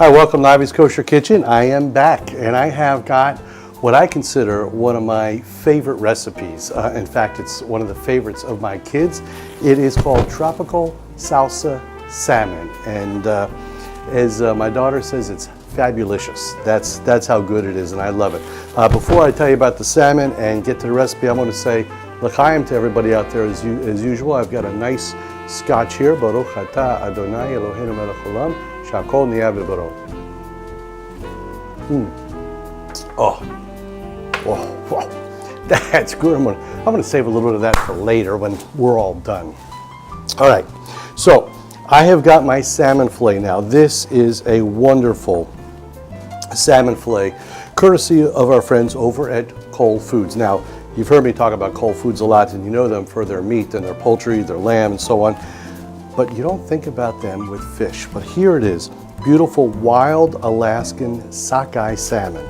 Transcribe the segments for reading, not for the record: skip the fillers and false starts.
Hi, welcome to Ivy's Kosher Kitchen. I am back, and I have got what I consider one of my favorite recipes. In fact, it's one of the favorites of my kids. It is called Tropical Salsa Salmon, and as my daughter says, it's fabulicious. That's how good it is, and I love it. Before I tell you about the salmon and get to the recipe, I want to say l'chaim to everybody out there as usual. I've got a nice scotch here. Baruch atah Adonai Eloheinu melech haolam, shehakol niyeh b'doro. Oh, that's good. I'm gonna save a little bit of that for later when we're all done. All right, so I have got my salmon fillet now. This is a wonderful salmon fillet, courtesy of our friends over at Whole Foods. Now, you've heard me talk about Whole Foods a lot, and you know them for their meat and their poultry, their lamb, and so on. But you don't think about them with fish. But here it is, beautiful wild Alaskan sockeye salmon.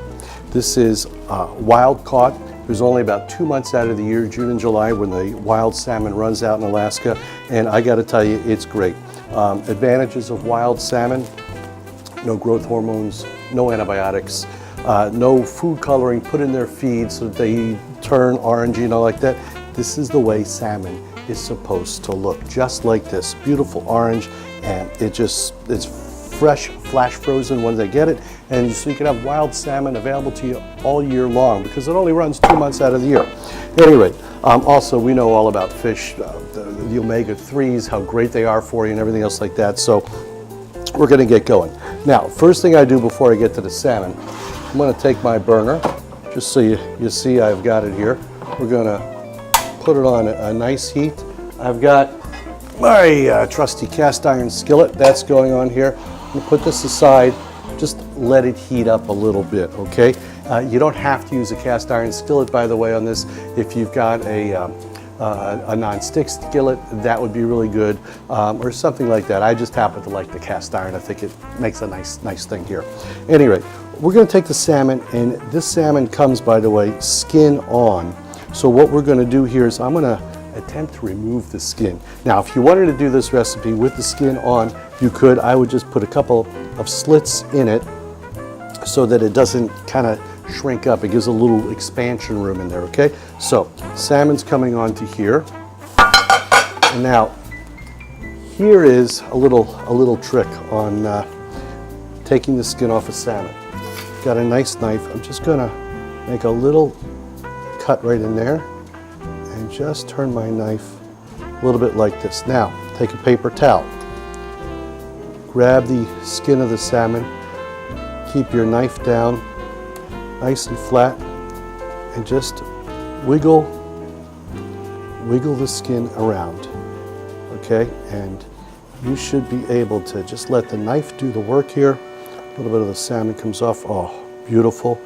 This is wild caught. There's only about 2 months out of the year, June and July, when the wild salmon runs out in Alaska. And I got to tell you, it's great. Advantages of wild salmon: no growth hormones, no antibiotics, no food coloring put in their feed so that they turn orangey and all like that. This is the way salmon is supposed to look, just like this, beautiful orange, and it's fresh, flash frozen when they get it, and so you can have wild salmon available to you all year long because it only runs 2 months out of the year. At any rate, also we know all about fish, the omega-3s, how great they are for you and everything else like that, so we're going to get going. Now, first thing I do before I get to the salmon, I'm going to take my burner, just so you see I've got it here. We're going to put it on a nice heat. I've got my trusty cast iron skillet that's going on here. I'm going to put this aside, just let it heat up a little bit, okay? You don't have to use a cast iron skillet, by the way, on this. If you've got a non-stick skillet, that would be really good, or something like that. I just happen to like the cast iron. I think it makes a nice thing here. Anyway, we're going to take the salmon, and this salmon comes, by the way, skin on. So what we're going to do here is I'm going to attempt to remove the skin. Now, if you wanted to do this recipe with the skin on, you could. I would just put a couple of slits in it so that it doesn't kind of shrink up. It gives a little expansion room in there, okay? So, salmon's coming onto here. And now, here is a little trick on taking the skin off a salmon. Got a nice knife. I'm just gonna make a little cut right in there and just turn my knife a little bit like this. Now, take a paper towel. Grab the skin of the salmon. Keep your knife down nice and flat, and just wiggle the skin around, okay? And you should be able to just let the knife do the work here. A little bit of the salmon comes off. Oh, beautiful.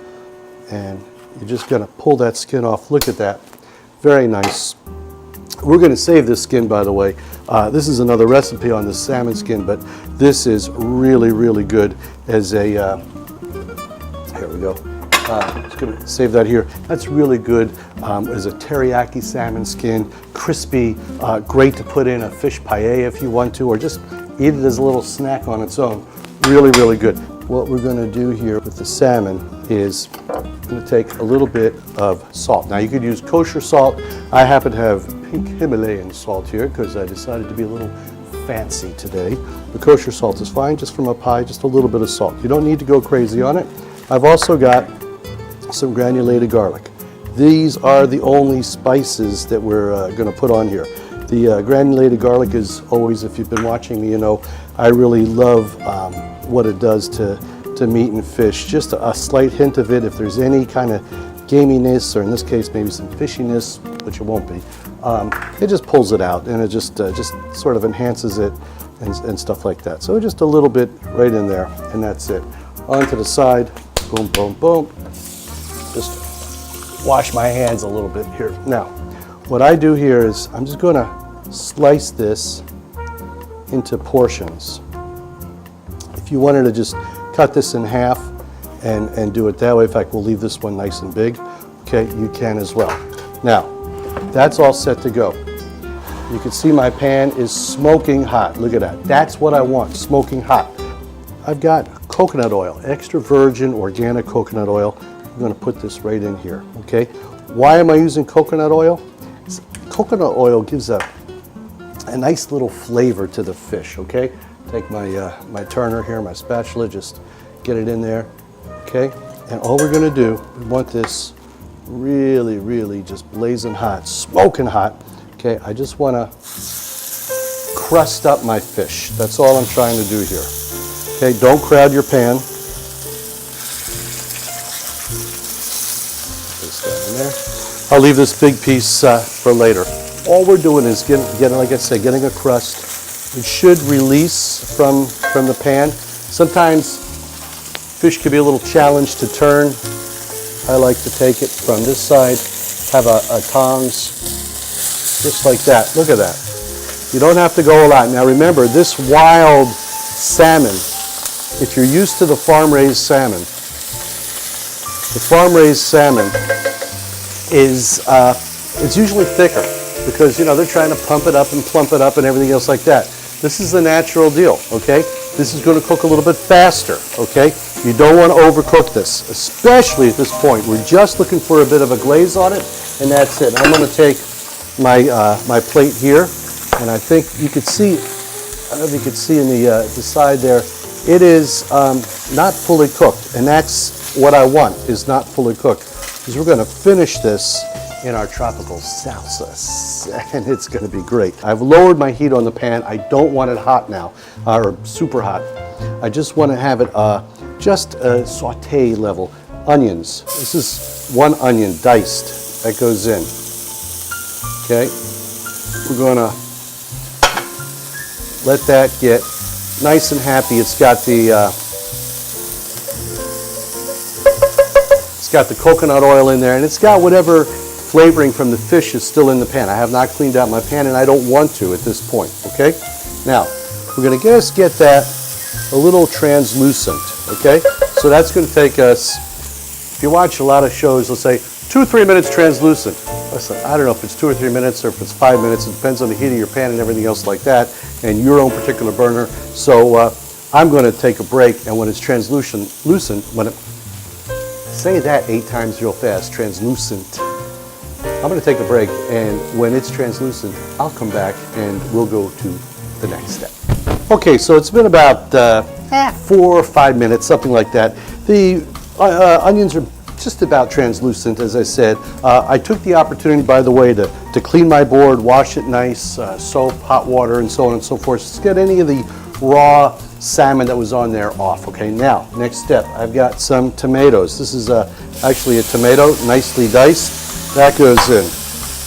And you're just gonna pull that skin off. Look at that, very nice. We're gonna save this skin, by the way. This is another recipe on the salmon skin, but this is really good as a, here we go. Just gonna save that here. That's really good as a teriyaki salmon skin, crispy, great to put in a fish paella if you want to, or just eat it as a little snack on its own. Really good. What we're gonna do here with the salmon is I'm gonna take a little bit of salt. Now you could use kosher salt. I happen to have pink Himalayan salt here because I decided to be a little fancy today. The kosher salt is fine, just from up high, just a little bit of salt. You don't need to go crazy on it. I've also got some granulated garlic. These are the only spices that we're going to put on here. The granulated garlic is always, if you've been watching me, you know I really love what it does to meat and fish. Just a slight hint of it, if there's any kind of gaminess, or in this case maybe some fishiness, which it won't be, it just pulls it out, and it just sort of enhances it and stuff like that. So just a little bit right in there, and that's it. On to the side, boom, boom, boom. Just wash my hands a little bit here. Now, what I do here is I'm just going to slice this into portions. If you wanted to just cut this in half and do it that way, in fact, we'll leave this one nice and big, okay, you can as well. Now, that's all set to go. You can see my pan is smoking hot. Look at that. That's what I want, smoking hot. I've got coconut oil, extra virgin organic coconut oil. I'm going to put this right in here, okay? Why am I using coconut oil? Coconut oil gives a nice little flavor to the fish, okay? Take my turner here, my spatula, just get it in there, okay? And all we're going to do, we want this really, really just blazing hot, smoking hot, okay? I just want to crust up my fish. That's all I'm trying to do here. Okay, don't crowd your pan. Place that in there. I'll leave this big piece for later. All we're doing is getting, like I said, getting a crust. It should release from the pan. Sometimes fish can be a little challenged to turn. I like to take it from this side, have a tongs, just like that. Look at that. You don't have to go a lot. Now remember, this wild salmon, if you're used to the farm-raised salmon, the farm-raised salmon is it's usually thicker because, you know, they're trying to pump it up and plump it up and everything else like that. This is the natural deal, okay? This is going to cook a little bit faster, okay? You don't want to overcook this, especially at this point. We're just looking for a bit of a glaze on it, and that's it. I'm going to take my plate here, and I think you could see, I don't know if you could see in the side there, it is not fully cooked, and that's what I want, is not fully cooked. Because we're going to finish this in our tropical salsas, and it's going to be great. I've lowered my heat on the pan. I don't want it hot now, or super hot. I just want to have it just a saute level. Onions. This is one onion diced that goes in. Okay, we're going to let that get nice and happy. It's got the coconut oil in there, and it's got whatever flavoring from the fish is still in the pan. I have not cleaned out my pan, and I don't want to at this point, okay? Now, we're going to just get that a little translucent, okay? So that's going to take us, if you watch a lot of shows, they'll say 2 or 3 minutes translucent. Listen, I don't know if it's 2 or 3 minutes or if it's 5 minutes. It depends on the heat of your pan and everything else like that, and your own particular burner. So I'm going to take a break, and when it's translucent, when it, say that 8 times real fast, translucent. I'm going to take a break, and when it's translucent, I'll come back and we'll go to the next step. Okay, so it's been about 4 or 5 minutes, something like that. The onions are just about translucent, as I said. I took the opportunity, by the way, to clean my board, wash it nice, soap, hot water, and so on and so forth. Just get any of the raw salmon that was on there off. Okay, now, next step, I've got some tomatoes. This is actually a tomato, nicely diced. That goes in,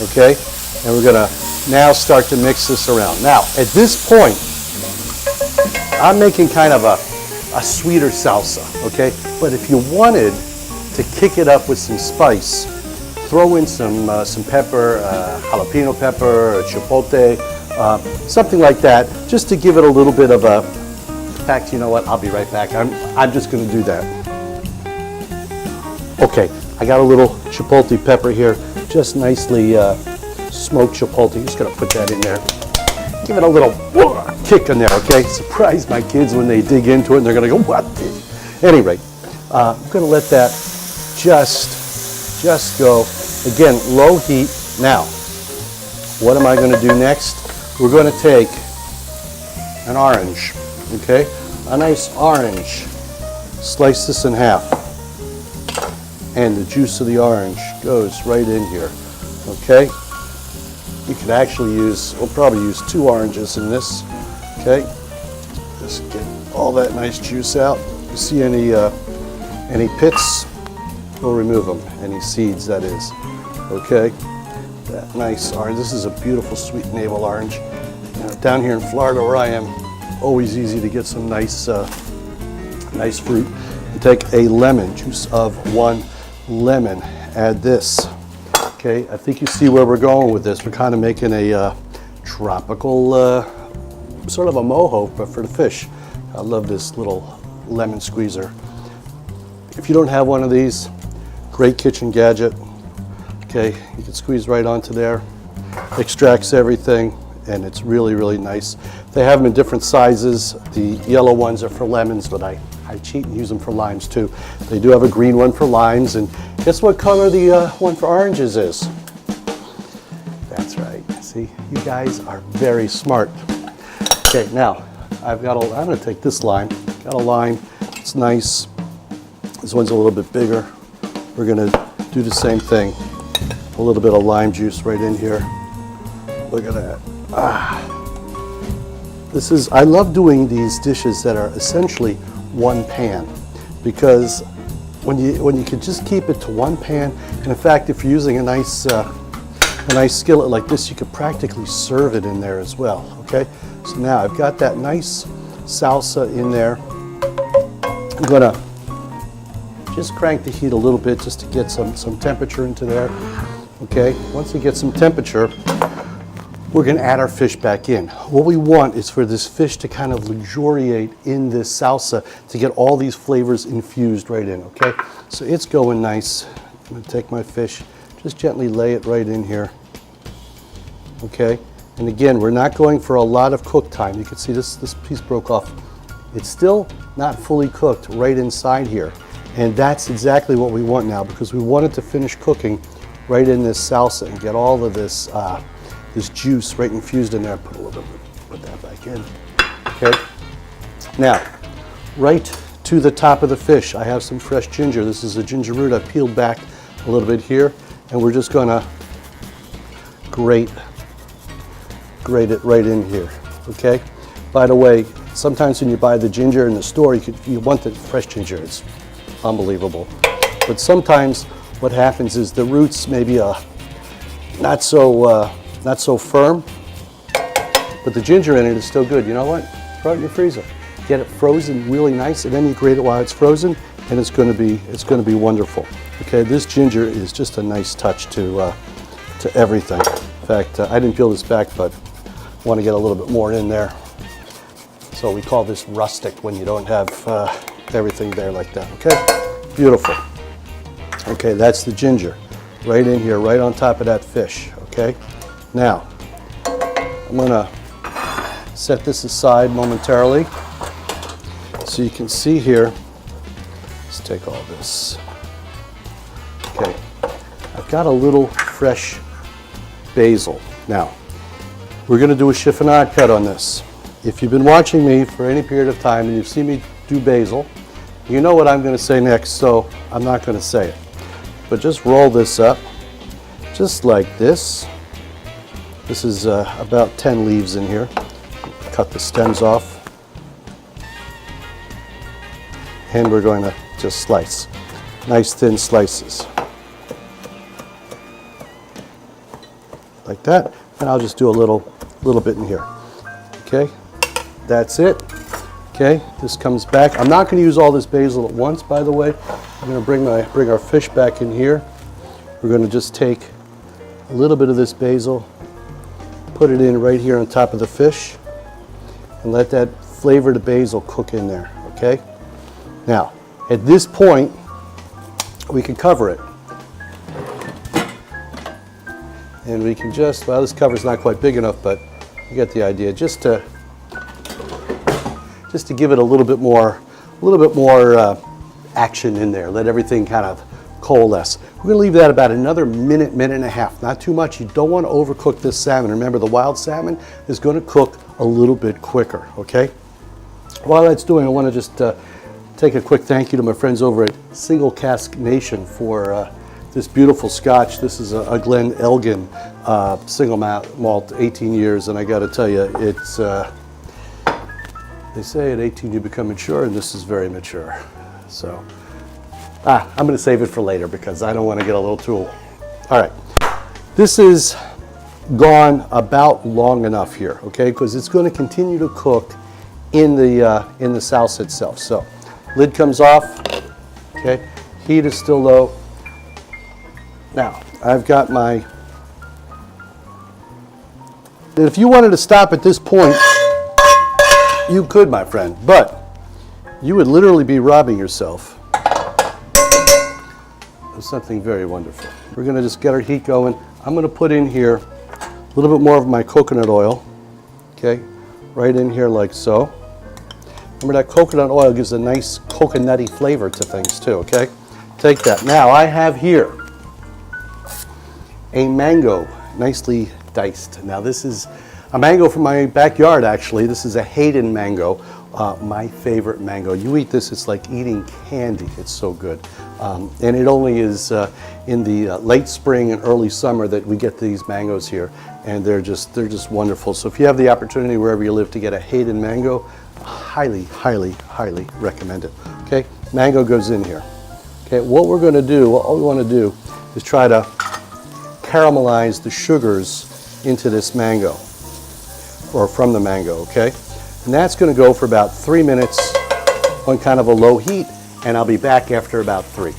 okay? And we're gonna now start to mix this around. Now, at this point, I'm making kind of a sweeter salsa, okay? But if you wanted to kick it up with some spice, throw in some pepper, jalapeno pepper, chipotle, something like that, just to give it a little bit of a, in fact, you know what, I'll be right back. I'm just gonna do that. Okay, I got a little chipotle pepper here, just nicely smoked chipotle. Just gonna put that in there. Give it a little kick in there, okay? Surprise my kids when they dig into it and they're gonna go, what? Anyway, I'm gonna let that just go. Again, low heat. Now, what am I gonna do next? We're gonna take an orange, okay? A nice orange. Slice this in half. And the juice of the orange goes right in here, okay? You could actually use, we'll probably use 2 oranges in this, okay? Just get all that nice juice out. If you see any pits, we'll remove them. Any seeds, that is, okay? That nice orange. This is a beautiful sweet navel orange. Now, down here in Florida where I am, always easy to get some nice, nice fruit. You take a lemon, juice of 1 lemon, add this. Okay, I think you see where we're going with this. We're kind of making a tropical, sort of a mojo, but for the fish. I love this little lemon squeezer. If you don't have one of these, great kitchen gadget. Okay, you can squeeze right onto there. Extracts everything, and it's really, really nice. They have them in different sizes. The yellow ones are for lemons, but I cheat and use them for limes too. They do have a green one for limes, and guess what color the one for oranges is? That's right. See, you guys are very smart. Okay, now I'm going to take this lime. Got a lime. It's nice. This one's a little bit bigger. We're going to do the same thing. A little bit of lime juice right in here. Look at that. I love doing these dishes that are essentially one pan, because when you can just keep it to one pan, and in fact, if you're using a nice skillet like this, you could practically serve it in there as well. Okay, so now I've got that nice salsa in there. I'm gonna just crank the heat a little bit just to get some temperature into there. Okay, once we get some temperature, we're going to add our fish back in. What we want is for this fish to kind of luxuriate in this salsa to get all these flavors infused right in, okay? So it's going nice. I'm going to take my fish, just gently lay it right in here, okay? And again, we're not going for a lot of cook time. You can see this piece broke off. It's still not fully cooked right inside here. And that's exactly what we want now, because we want it to finish cooking right in this salsa and get all of this this juice right infused in there. Put that back in. Okay. Now, right to the top of the fish, I have some fresh ginger. This is a ginger root I peeled back a little bit here, and we're just gonna grate it right in here. Okay. By the way, sometimes when you buy the ginger in the store, you want the fresh ginger. It's unbelievable. But sometimes what happens is the roots maybe not so firm, but the ginger in it is still good. You know what? Throw it in your freezer. Get it frozen really nice, and then you grate it while it's frozen, and it's going to be wonderful. Okay, this ginger is just a nice touch to everything. In fact, I didn't peel this back, but I want to get a little bit more in there. So we call this rustic when you don't have everything there like that. Okay, beautiful. Okay, that's the ginger right in here, right on top of that fish. Okay, now I'm gonna set this aside momentarily so you can see here. Let's take all this. Okay, I've got a little fresh basil. Now, we're gonna do a chiffonade cut on this. If you've been watching me for any period of time and you've seen me do basil, you know what I'm gonna say next, so I'm not gonna say it. But just roll this up, just like this. This is about 10 leaves in here. Cut the stems off. And we're going to just slice. Nice thin slices. Like that. And I'll just do a little bit in here. Okay, that's it. Okay, this comes back. I'm not going to use all this basil at once, by the way. I'm going to bring our fish back in here. We're going to just take a little bit of this basil, put it in right here on top of the fish, and let that flavored basil cook in there, okay? Now, at this point, we can cover it. And we can just, well, this cover's not quite big enough, but you get the idea. Just to give it a little bit more action in there. Let everything kind of coalesce. We're going to leave that about another minute and a half. Not too much. You don't want to overcook this salmon. Remember, the wild salmon is going to cook a little bit quicker, okay? While that's doing, I want to just take a quick thank you to my friends over at Single Cask Nation for this beautiful scotch. This is a Glen Elgin single malt, 18 years, and I got to tell you, it's they say at 18 you become mature, and this is very mature. So, I'm going to save it for later because I don't want to get a little too. All right, this is gone about long enough here, okay? Because it's going to continue to cook in the salsa itself. So, lid comes off. Okay, heat is still low. Now, I've got my. If you wanted to stop at this point, you could, my friend, but you would literally be robbing yourself of something very wonderful. We're going to just get our heat going. I'm going to put in here a little bit more of my coconut oil. okay? Right in here like so. Remember that coconut oil gives a nice coconutty flavor to things too, okay? Take that. Now I have here a mango, nicely diced. Now this is a mango from my backyard actually. This is a Hayden mango, my favorite mango. You eat this, it's like eating candy. It's so good. And it only is in the late spring and early summer that we get these mangoes here, and they're just wonderful. So if you have the opportunity wherever you live to get a Hayden mango, highly, highly, highly recommend it. Okay, mango goes in here. Okay, what we're going to do, what we want to do is try to caramelize the sugars into this mango, or from the mango, okay? And that's going to go for about 3 minutes on kind of a low heat, and I'll be back after about 3.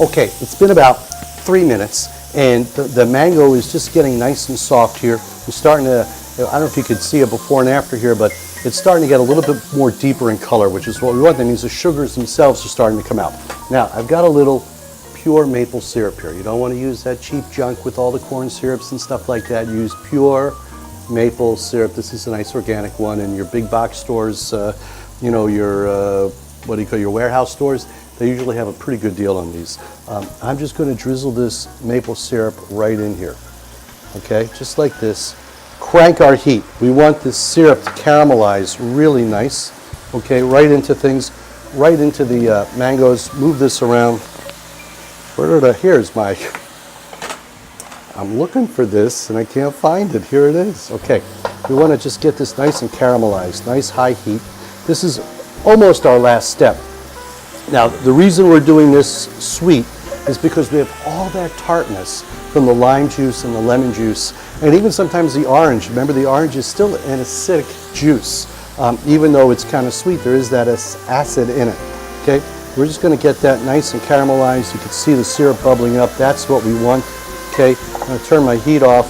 Okay, it's been about 3 minutes, and the mango is just getting nice and soft here. It's starting to, I don't know if you could see it before and after here, but it's starting to get a little bit more deeper in color, which is what we want. That means the sugars themselves are starting to come out. Now, I've got a little pure maple syrup here. You don't want to use that cheap junk with all the corn syrups and stuff like that. Use pure maple syrup. This is a nice organic one. In your big box stores, you know, your, what do you call your warehouse stores, they usually have a pretty good deal on these. I'm just going to drizzle this maple syrup right in here. Okay, just like this. Crank our heat. We want this syrup to caramelize really nice. Okay, right into things, right into the mangoes. Move this around. Here's my, I'm looking for this and I can't find it. Here it is. Okay, we want to just get this nice and caramelized, nice high heat. This is almost our last step. Now, the reason we're doing this sweet is because we have all that tartness from the lime juice and the lemon juice, and even sometimes the orange. Remember, the orange is still an acidic juice. Even though it's kind of sweet, there is that acid in it. Okay, we're just going to get that nice and caramelized. You can see the syrup bubbling up. That's what we want. Okay, I'm going to turn my heat off,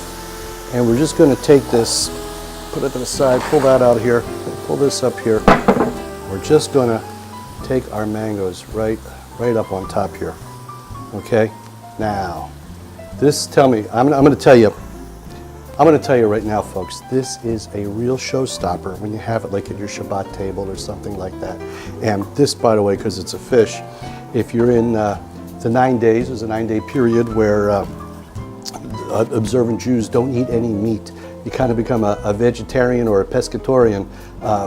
and we're just going to take this, put it to the side, pull that out here, pull this up here. We're just going to take our mangoes right up on top here. Okay, now this, tell me, I'm going to tell you right now, folks, this is a real showstopper when you have it like at your Shabbat table or something like that. And this, by the way, because it's a fish, if you're in the 9 days, there's a 9-day period where observant Jews don't eat any meat. You kind of become a vegetarian or a pescatarian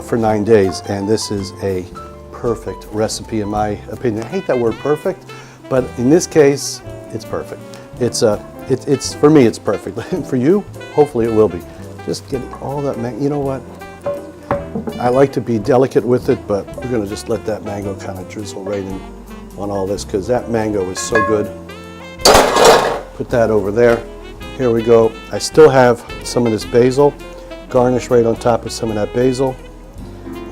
for 9 days, and this is a perfect recipe in my opinion. I hate that word perfect, but in this case, it's perfect. It's for me, it's perfect. For you, hopefully it will be. Just get all that you know what? I like to be delicate with it, but we're going to just let that mango kind of drizzle right in on all this, because that mango is so good. Put that over there. Here we go. I still have some of this basil. Garnish right on top of some of that basil.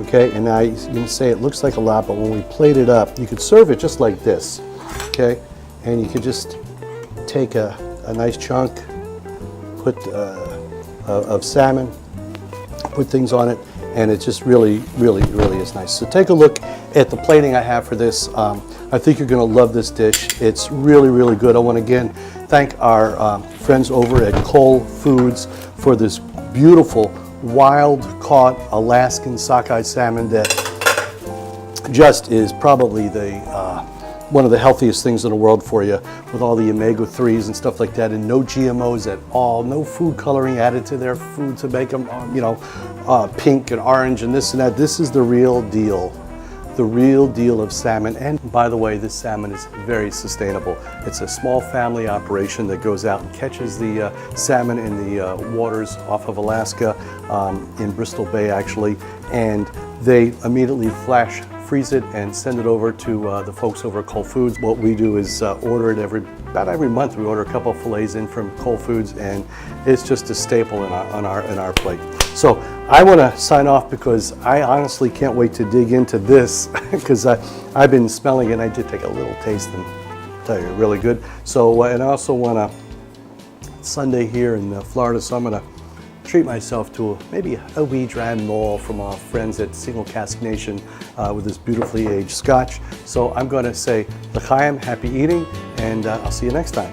Okay, and now you can say it looks like a lot, but when we plate it up, you could serve it just like this. Okay, and you could just take a nice chunk, put of salmon, put things on it, and it just really, really, really is nice. So take a look at the plating I have for this. I think you're going to love this dish. It's really, really good. I want to again thank our friends over at Whole Foods for this beautiful wild-caught Alaskan sockeye salmon that just is probably one of the healthiest things in the world for you, with all the omega-3s and stuff like that, and no GMOs at all, no food coloring added to their food to make them, you know, pink and orange and this and that. This is the real deal of salmon. And by the way, this salmon is very sustainable. It's a small family operation that goes out and catches the salmon in the waters off of Alaska, in Bristol Bay actually, and they immediately flash freeze it and send it over to the folks over at Whole Foods. What we do is order it about every month. We order a couple of fillets in from Whole Foods, and it's just a staple in our plate. So I want to sign off because I honestly can't wait to dig into this because I've been smelling it, and I did take a little taste and tell you, really good. So and I also want to, Sunday here in Florida, so I'm going to treat myself to maybe a wee dram mole from our friends at Single Cask Nation with this beautifully aged scotch. So I'm going to say l'chaim, happy eating, and I'll see you next time.